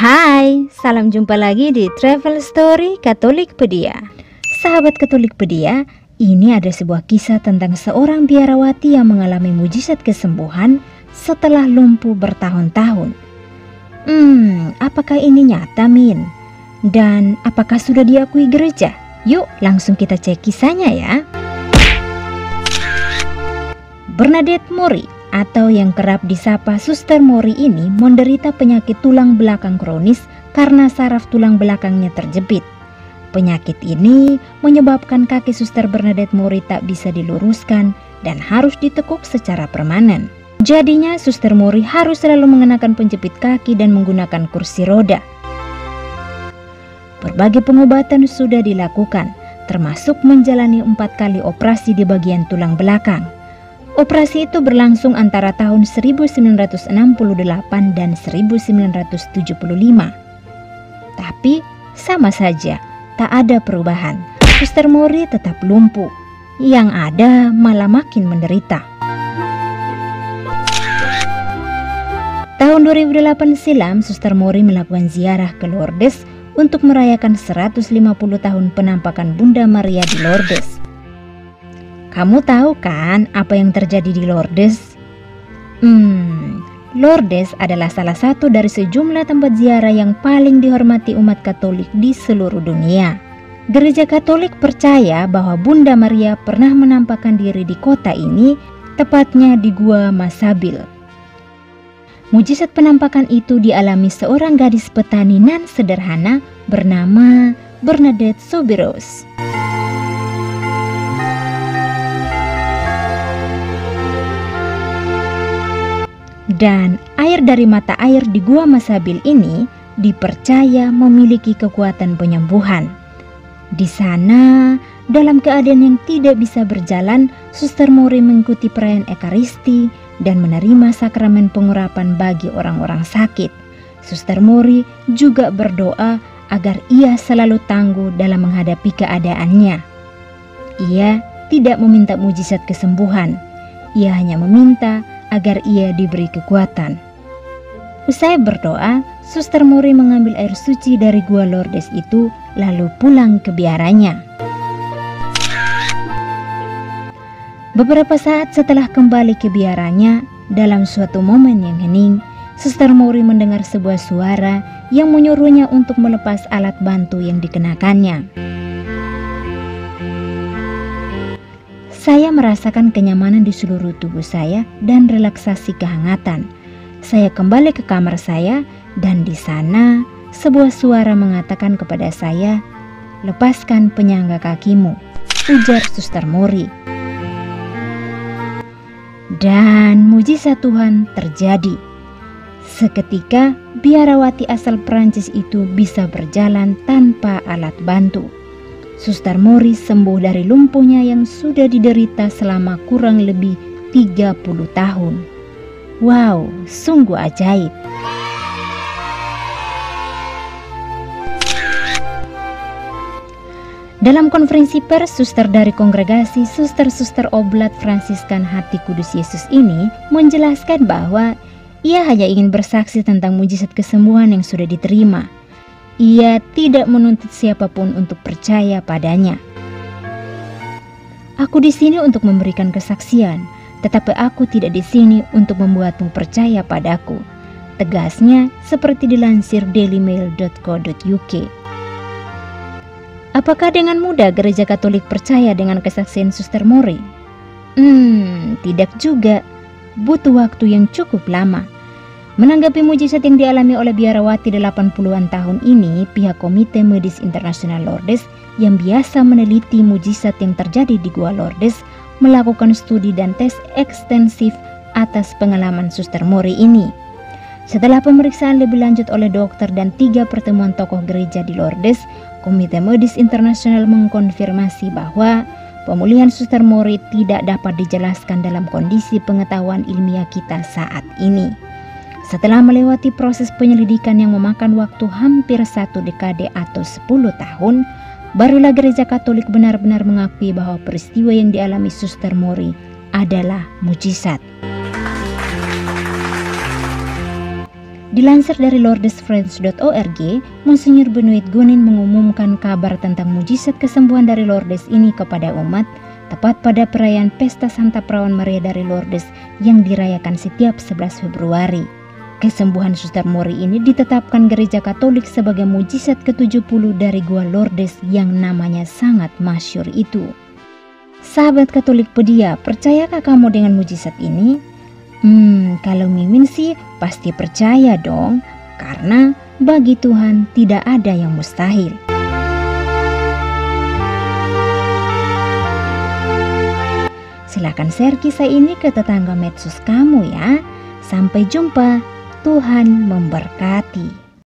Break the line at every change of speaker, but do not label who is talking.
Hai, salam jumpa lagi di Travel Story Katolikpedia. Sahabat Katolikpedia, ini ada sebuah kisah tentang seorang biarawati yang mengalami mujizat kesembuhan setelah lumpuh bertahun-tahun. Apakah ini nyata, Min? Dan apakah sudah diakui gereja? Yuk, langsung kita cek kisahnya ya. Bernadette Mori atau yang kerap disapa Suster Mori ini menderita penyakit tulang belakang kronis karena saraf tulang belakangnya terjepit. Penyakit ini menyebabkan kaki Suster Bernadette Mori tak bisa diluruskan dan harus ditekuk secara permanen. Jadinya Suster Mori harus selalu mengenakan penjepit kaki dan menggunakan kursi roda. Berbagai pengobatan sudah dilakukan, termasuk menjalani 4 kali operasi di bagian tulang belakang. Operasi itu berlangsung antara tahun 1968 dan 1975. Tapi sama saja, tak ada perubahan. Suster Mori tetap lumpuh. Yang ada malah makin menderita. Tahun 2008 silam, Suster Mori melakukan ziarah ke Lourdes untuk merayakan 150 tahun penampakan Bunda Maria di Lourdes. Kamu tahu kan apa yang terjadi di Lourdes? Lourdes adalah salah satu dari sejumlah tempat ziarah yang paling dihormati umat Katolik di seluruh dunia. Gereja Katolik percaya bahwa Bunda Maria pernah menampakkan diri di kota ini, tepatnya di Gua Masabil. Mujizat penampakan itu dialami seorang gadis petani nan sederhana bernama Bernadette Soubirous. Dan air dari mata air di Gua Masabil ini dipercaya memiliki kekuatan penyembuhan. Di sana, dalam keadaan yang tidak bisa berjalan, Suster Mori mengikuti perayaan Ekaristi dan menerima sakramen pengurapan bagi orang-orang sakit. Suster Mori juga berdoa agar ia selalu tangguh dalam menghadapi keadaannya. Ia tidak meminta mujizat kesembuhan. Ia hanya meminta agar ia diberi kekuatan. Usai berdoa, Suster Mori mengambil air suci dari Gua Lourdes itu lalu pulang ke biaranya. Beberapa saat setelah kembali ke biaranya, dalam suatu momen yang hening, Suster Mori mendengar sebuah suara yang menyuruhnya untuk melepas alat bantu yang dikenakannya. Saya merasakan kenyamanan di seluruh tubuh saya dan relaksasi kehangatan. Saya kembali ke kamar saya dan di sana sebuah suara mengatakan kepada saya, "Lepaskan penyangga kakimu," ujar Suster Mori. Dan mujizat Tuhan terjadi. Seketika biarawati asal Prancis itu bisa berjalan tanpa alat bantu. Suster Mori sembuh dari lumpuhnya yang sudah diderita selama kurang lebih 30 tahun. Wow, sungguh ajaib. Dalam konferensi pers, suster dari kongregasi Suster-Suster Oblat Fransiskan Hati Kudus Yesus ini menjelaskan bahwa ia hanya ingin bersaksi tentang mujizat kesembuhan yang sudah diterima. Ia tidak menuntut siapapun untuk percaya padanya. Aku di sini untuk memberikan kesaksian, tetapi aku tidak di sini untuk membuatmu percaya padaku, tegasnya seperti dilansir dailymail.co.uk. Apakah dengan mudah gereja Katolik percaya dengan kesaksian Suster Mori? Tidak juga. Butuh waktu yang cukup lama. Menanggapi mujizat yang dialami oleh biarawati 80-an tahun ini, pihak Komite Medis Internasional Lourdes yang biasa meneliti mujizat yang terjadi di Gua Lourdes melakukan studi dan tes ekstensif atas pengalaman Suster Mori ini. Setelah pemeriksaan lebih lanjut oleh dokter dan 3 pertemuan tokoh gereja di Lourdes, Komite Medis Internasional mengkonfirmasi bahwa pemulihan Suster Mori tidak dapat dijelaskan dalam kondisi pengetahuan ilmiah kita saat ini. Setelah melewati proses penyelidikan yang memakan waktu hampir 1 dekade atau 10 tahun, barulah gereja Katolik benar-benar mengakui bahwa peristiwa yang dialami Suster Mori adalah mujizat. Dilansir dari lordesfriends.org, Monsinyur Benoit Gunin mengumumkan kabar tentang mujizat kesembuhan dari Lourdes ini kepada umat tepat pada perayaan Pesta Santa Perawan Maria dari Lourdes yang dirayakan setiap 11 Februari. Kesembuhan Suster Mori ini ditetapkan Gereja Katolik sebagai mujizat ke-70 dari Gua Lourdes yang namanya sangat masyhur itu. Sahabat Katolik Pedia, percayakah kamu dengan mujizat ini? Kalau Mimin sih pasti percaya dong, karena bagi Tuhan tidak ada yang mustahil. Silakan share kisah ini ke tetangga medsos kamu ya. Sampai jumpa, Tuhan memberkati.